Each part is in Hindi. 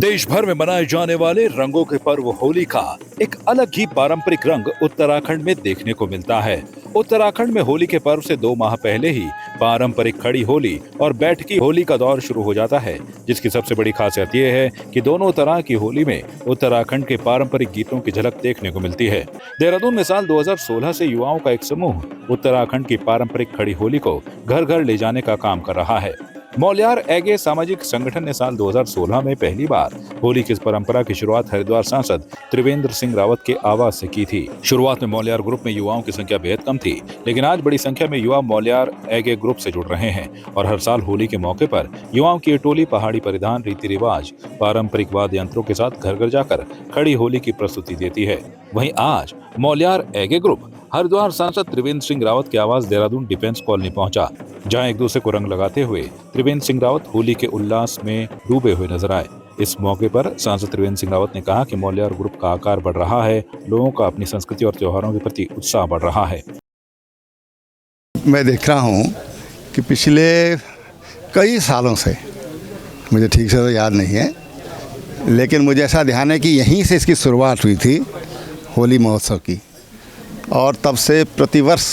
देश भर में मनाए जाने वाले रंगों के पर्व होली का एक अलग ही पारंपरिक रंग उत्तराखंड में देखने को मिलता है। उत्तराखंड में होली के पर्व से 2 माह पहले ही पारंपरिक खड़ी होली और बैठकी होली का दौर शुरू हो जाता है, जिसकी सबसे बड़ी खासियत ये है कि दोनों तरह की होली में उत्तराखंड के पारंपरिक गीतों की झलक देखने को मिलती है। देहरादून में साल 2016 से युवाओं का एक समूह उत्तराखंड की पारंपरिक खड़ी होली को घर घर ले जाने का काम कर रहा है। मौल्यार एगे सामाजिक संगठन ने साल 2016 में पहली बार होली की इस परंपरा की शुरुआत हरिद्वार सांसद त्रिवेंद्र सिंह रावत के आवाज से की थी। शुरुआत में मौल्यार ग्रुप में युवाओं की संख्या बेहद कम थी, लेकिन आज बड़ी संख्या में युवा मौल्यार एगे ग्रुप से जुड़ रहे हैं और हर साल होली के मौके पर युवाओं की ये टोली पहाड़ी परिधान, रीति रिवाज, पारंपरिक वाद्य यंत्रों के साथ घर घर जाकर खड़ी होली की प्रस्तुति देती है। वहीं आज मौल्यार एगे ग्रुप हरिद्वार सांसद त्रिवेंद्र सिंह रावत की आवाज देहरादून डिफेंस कॉलोनी पहुंचा, जहां एक दूसरे को रंग लगाते हुए त्रिवेंद्र सिंह रावत होली के उल्लास में डूबे हुए नजर आए। इस मौके पर सांसद त्रिवेंद्र सिंह रावत ने कहा कि मौल्यार ग्रुप का आकार बढ़ रहा है, लोगों का अपनी संस्कृति और त्योहारों के प्रति उत्साह बढ़ रहा है। मैं देख रहा हूँ कि पिछले कई सालों से, मुझे ठीक से तो याद नहीं है, लेकिन मुझे ऐसा ध्यान है कि यहीं से इसकी शुरुआत हुई थी होली महोत्सव की, और तब से प्रतिवर्ष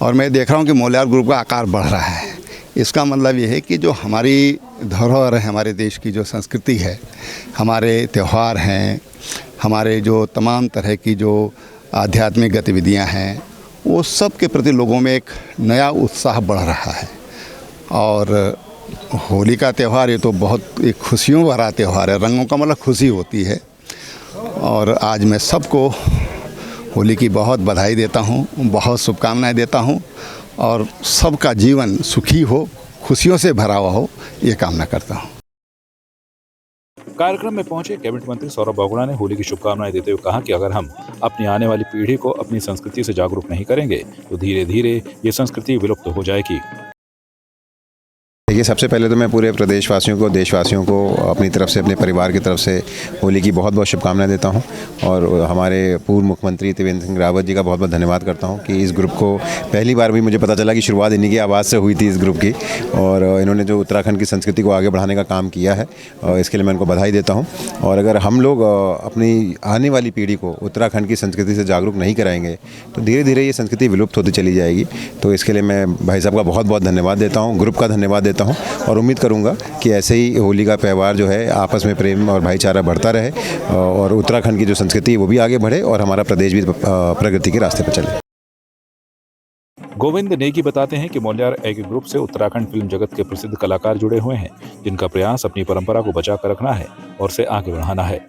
और मैं देख रहा हूँ कि मौल्यार ग्रुप का आकार बढ़ रहा है। इसका मतलब ये है कि जो हमारी धरोहर है, हमारे देश की जो संस्कृति है, हमारे त्यौहार हैं, हमारे जो तमाम तरह की जो आध्यात्मिक गतिविधियाँ हैं, वो सब के प्रति लोगों में एक नया उत्साह बढ़ रहा है। और होली का त्यौहार ये तो बहुत एक खुशियों भरा त्यौहार है। रंगों का मतलब खुशी होती है, और आज मैं सबको होली की बहुत बधाई देता हूँ, बहुत शुभकामनाएं देता हूँ, और सबका जीवन सुखी हो, खुशियों से भरा हुआ हो, ये कामना करता हूँ। कार्यक्रम में पहुंचे कैबिनेट मंत्री सौरभ बोगड़ा ने होली की शुभकामनाएं देते हुए कहा कि अगर हम अपनी आने वाली पीढ़ी को अपनी संस्कृति से जागरूक नहीं करेंगे तो धीरे धीरे ये संस्कृति विलुप्त हो जाएगी। देखिए, सबसे पहले तो मैं पूरे प्रदेशवासियों को, देशवासियों को अपनी तरफ से, अपने परिवार की तरफ से होली की बहुत बहुत शुभकामनाएं देता हूं, और हमारे पूर्व मुख्यमंत्री त्रिवेंद्र सिंह रावत जी का बहुत बहुत धन्यवाद करता हूं कि इस ग्रुप को पहली बार भी मुझे पता चला कि शुरुआत इन्हीं की आवाज़ से हुई थी इस ग्रुप की, और इन्होंने जो उत्तराखंड की संस्कृति को आगे बढ़ाने का काम किया है, और इसके लिए मैं उनको बधाई देता हूँ। और अगर हम लोग अपनी आने वाली पीढ़ी को उत्तराखंड की संस्कृति से जागरूक नहीं कराएंगे तो धीरे धीरे ये संस्कृति विलुप्त होती चली जाएगी। तो इसके लिए मैं भाई साहब का बहुत बहुत धन्यवाद देता हूँ, ग्रुप का धन्यवाद देता हूँ, और उम्मीद करूंगा कि ऐसे ही होली का त्यौहार जो है आपस में प्रेम और भाईचारा बढ़ता रहे, और उत्तराखंड की जो संस्कृति है वो भी आगे बढ़े, और हमारा प्रदेश भी प्रगति के रास्ते पर चले। गोविंद नेगी बताते हैं कि मौल्यार एगे ग्रुप से उत्तराखंड फिल्म जगत के प्रसिद्ध कलाकार जुड़े हुए हैं, जिनका प्रयास अपनी परंपरा को बचा कर रखना है और उसे आगे बढ़ाना है।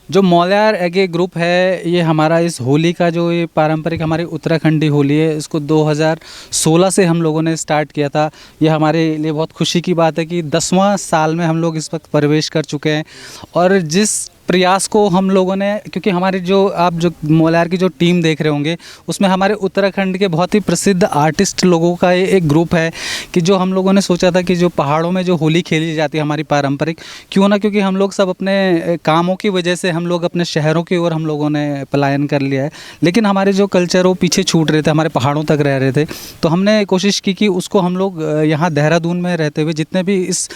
जो मौल्यार एगे ग्रुप है, ये हमारा इस होली का जो ये पारंपरिक हमारी उत्तराखंडी होली है, इसको 2016 से हम लोगों ने स्टार्ट किया था। ये हमारे लिए बहुत खुशी की बात है कि 10वां साल में हम लोग इस वक्त प्रवेश कर चुके हैं, और जिस प्रयास को हम लोगों ने, क्योंकि हमारी जो आप जो मौल्यार की जो टीम देख रहे होंगे उसमें हमारे उत्तराखंड के बहुत ही प्रसिद्ध आर्टिस्ट लोगों का ये एक ग्रुप है कि जो हम लोगों ने सोचा था कि जो पहाड़ों में जो होली खेली जाती है हमारी पारंपरिक, क्यों ना, क्योंकि हम लोग सब अपने कामों की वजह से हम लोग अपने शहरों की ओर हम लोगों ने पलायन कर लिया है, लेकिन हमारे जो कल्चर वो पीछे छूट रहे थे, हमारे पहाड़ों तक रह रहे थे। तो हमने कोशिश की कि उसको हम लोग यहाँ देहरादून में रहते हुए जितने भी इस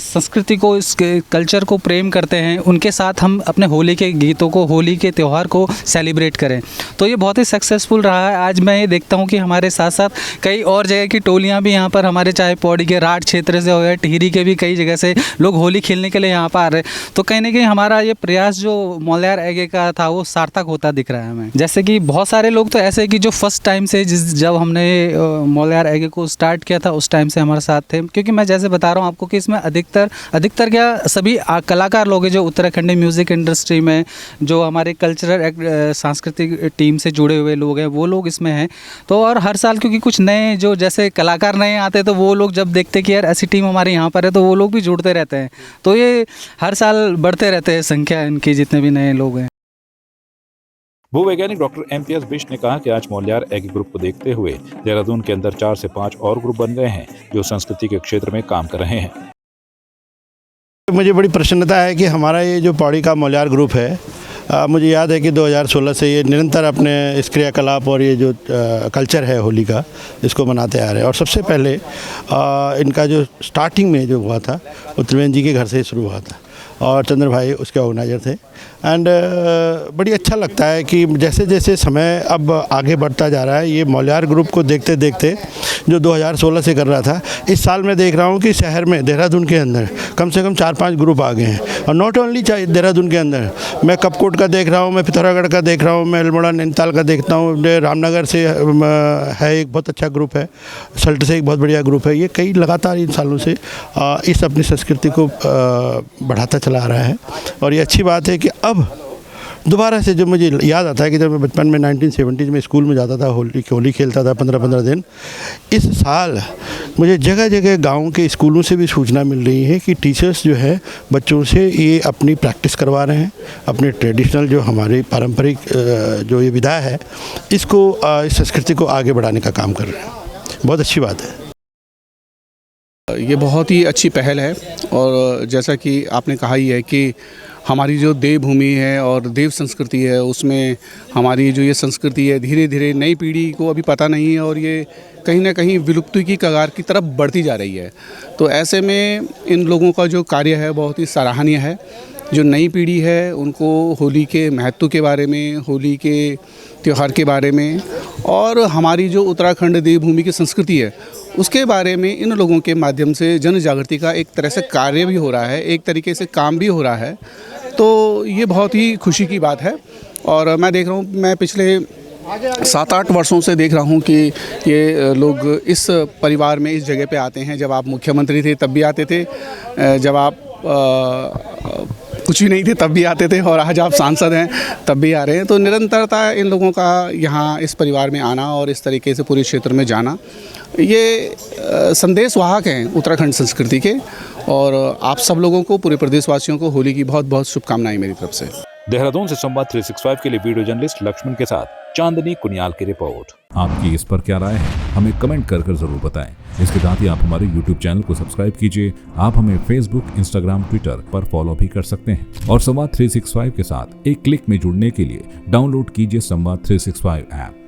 संस्कृति को, इस कल्चर को प्रेम करते हैं, उनके साथ हम अपने होली के गीतों को, होली के त्यौहार को सेलिब्रेट करें। तो ये बहुत ही सक्सेसफुल रहा है। आज मैं ये देखता हूँ कि हमारे साथ साथ कई और जगह की टोलियाँ भी यहाँ पर, हमारे चाहे पौड़ी के राठ क्षेत्र से हो गए, टिहरी के भी कई जगह से लोग होली खेलने के लिए यहाँ पर आ रहे हैं। तो कहीं ना कहीं हमारा ये प्रयास जो मौल्यार एगे का था वो सार्थक होता दिख रहा है हमें। जैसे कि बहुत सारे लोग तो ऐसे कि जो फर्स्ट टाइम से जब हमने मौल्यार एगे को स्टार्ट किया था उस टाइम से हमारे साथ थे, क्योंकि मैं जैसे बता रहा हूँ आपको कि इसमें अधिकतर क्या सभी कलाकार लोग हैं जो उत्तराखंडी म्यूज़िक इंडस्ट्री में, जो हमारे कल्चरल सांस्कृतिक टीम से जुड़े हुए लोग हैं, वो लोग इसमें हैं। तो और हर साल क्योंकि कुछ नए जो जैसे कलाकार नए आते हैं, तो वो लोग जब देखते कि यार ऐसी टीम हमारे यहाँ पर है, तो वो लोग भी जुड़ते रहते हैं। तो ये हर साल बढ़ते रहते हैं संख्या इनकी, जितने भी नए लोग हैं। भूवैज्ञानिक डॉक्टर एमटीएस बिष्ट ने कहा कि आज मौल्यार एगे ग्रुप को देखते हुए देहरादून के अंदर 4 से 5 और ग्रुप बन गए हैं जो संस्कृति के क्षेत्र में काम कर रहे हैं। मुझे बड़ी प्रसन्नता है कि हमारा ये जो पौड़ी का मौल्यार ग्रुप है मुझे याद है कि 2016 से ये निरंतर अपने इस क्रियाकलाप और ये जो कल्चर है होली का, इसको मनाते आ रहे हैं। और सबसे पहले इनका जो स्टार्टिंग में जो हुआ था वो त्रिवेंद्र जी के घर से शुरू हुआ था और चंद्र भाई उसके ऑर्गेनाइजर थे। एंड बड़ी अच्छा लगता है कि जैसे जैसे समय अब आगे बढ़ता जा रहा है, ये मौलियार ग्रुप को देखते देखते जो 2016 से कर रहा था, इस साल मैं देख रहा हूँ कि शहर में देहरादून के अंदर कम से कम 4-5 ग्रुप आ गए हैं। और नॉट ओनली देहरादून के अंदर, मैं कपकोट का देख रहा हूँ, मैं पिथौरागढ़ का देख रहा हूँ, मैं अल्मोड़ा नैनीताल का देखता हूँ, रामनगर से है एक बहुत अच्छा ग्रुप है, सल्ट से एक बहुत बढ़िया ग्रुप है। ये कई लगातार इन सालों से इस अपनी संस्कृति को बढ़ाता चला आ रहा है। और ये अच्छी बात है कि अब दोबारा से, जो मुझे याद आता है कि जब मैं बचपन में 1970s में स्कूल में जाता था, होली खेलता था 15-15 दिन। इस साल मुझे जगह जगह गाँव के स्कूलों से भी सूचना मिल रही है कि टीचर्स जो है बच्चों से ये अपनी प्रैक्टिस करवा रहे हैं, अपने ट्रेडिशनल जो हमारी पारंपरिक जो ये विधा है, इसको इस संस्कृति को आगे बढ़ाने का काम कर रहे हैं। बहुत अच्छी बात है। ये बहुत ही अच्छी पहल है और जैसा कि आपने कहा ही है कि हमारी जो देवभूमि है और देव संस्कृति है, उसमें हमारी जो ये संस्कृति है धीरे धीरे नई पीढ़ी को अभी पता नहीं है और ये कहीं ना कहीं विलुप्ति की कगार की तरफ बढ़ती जा रही है। तो ऐसे में इन लोगों का जो कार्य है बहुत ही सराहनीय है। जो नई पीढ़ी है उनको होली के महत्व के बारे में, होली के त्यौहार के बारे में और हमारी जो उत्तराखंड देवभूमि की संस्कृति है उसके बारे में इन लोगों के माध्यम से जन जागृति का एक तरह से कार्य भी हो रहा है, एक तरीके से काम भी हो रहा है। तो ये बहुत ही खुशी की बात है। और मैं देख रहा हूँ, मैं पिछले 7-8 वर्षों से देख रहा हूँ कि ये लोग इस परिवार में इस जगह पे आते हैं। जब आप मुख्यमंत्री थे तब भी आते थे, जब आप कुछ भी नहीं थे तब भी आते थे और आज आप सांसद हैं तब भी आ रहे हैं। तो निरंतरता इन लोगों का यहाँ इस परिवार में आना और इस तरीके से पूरे क्षेत्र में जाना, ये संदेश वाहक हैं उत्तराखंड संस्कृति के। और आप सब लोगों को, पूरे प्रदेशवासियों को होली की बहुत बहुत शुभकामनाएं मेरी तरफ से। देहरादून से संवाद 365 के लिए वीडियो जर्नलिस्ट लक्ष्मण के साथ चांदनी कुनियाल की रिपोर्ट। आपकी इस पर क्या राय है, हमें कमेंट कर जरूर बताएं। इसके साथ ही आप हमारे YouTube चैनल को सब्सक्राइब कीजिए। आप हमें Facebook, Instagram, Twitter पर फॉलो भी कर सकते हैं और संवाद 365 के साथ एक क्लिक में जुड़ने के लिए डाउनलोड कीजिए संवाद 365 ऐप।